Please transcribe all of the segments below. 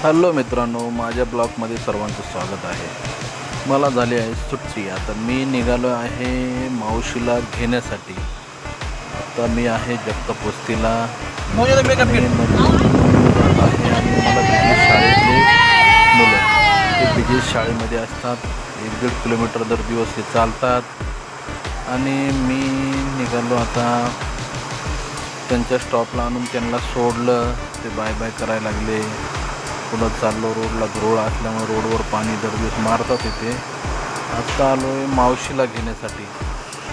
Hello मित्रांनो, माझ्या ब्लॉगमध्ये सर्वांचं स्वागत आहे. मला झाली आहे सुट्टी. आता मी निघालो आहे मावशीला घेण्यासाठी. आता मी आहे जगताप वस्तीला आणि आहे आणि मला भेटले शाळेतले मुलं. ते बिजेश शाळेमध्ये असतात. 1-1.5 किलोमीटर दर दिवस हे चालतात आणि मी निघालो आता त्यांच्या स्टॉपला आणून त्यांना सोडलं. ते बाय बाय करायला लागले. पुढं चाललो. रोडला झुरळ असल्यामुळे रोडवर पाणी दरदिवस मारतात इथे. आत्ता आलो आहे मावशीला घेण्यासाठी.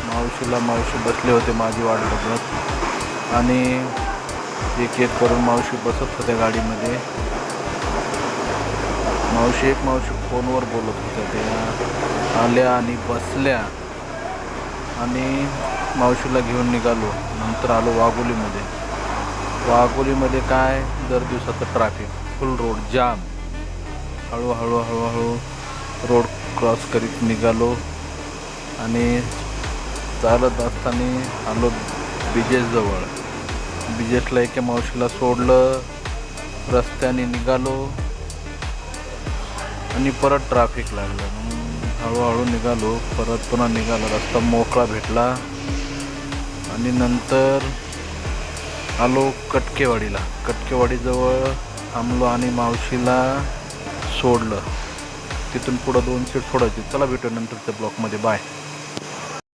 मावशी बसले होते माझी वाट बघत आणि एक एक करून मावशी बसत होत्या गाडीमध्ये. मावशी फोनवर बोलत होत्या. त्या आल्या आणि बसल्या आणि मावशीला घेऊन निघालो. नंतर आलो वाघोलीमध्ये काय दर दिवसाचं ट्रॅफिक, फुल रोड जाम. हळूहळू रोड क्रॉस करीत निघालो आणि चालत असताना आलो बिजेसजवळ. बिजेसला एका मावशीला सोडलं, रस्त्याने निघालो आणि परत ट्रॅफिक लागलं. हळूहळू निघालो, परत पुन्हा निघालो. रस्ता मोकळा भेटला आणि नंतर आलो कटकेवाडीजवळ थांबलो आणि मावशीला सोडलं. तिथून पुढं 2 सीट सोडायची. चला भेटू नंतरच्या ब्लॉकमध्ये. बाय.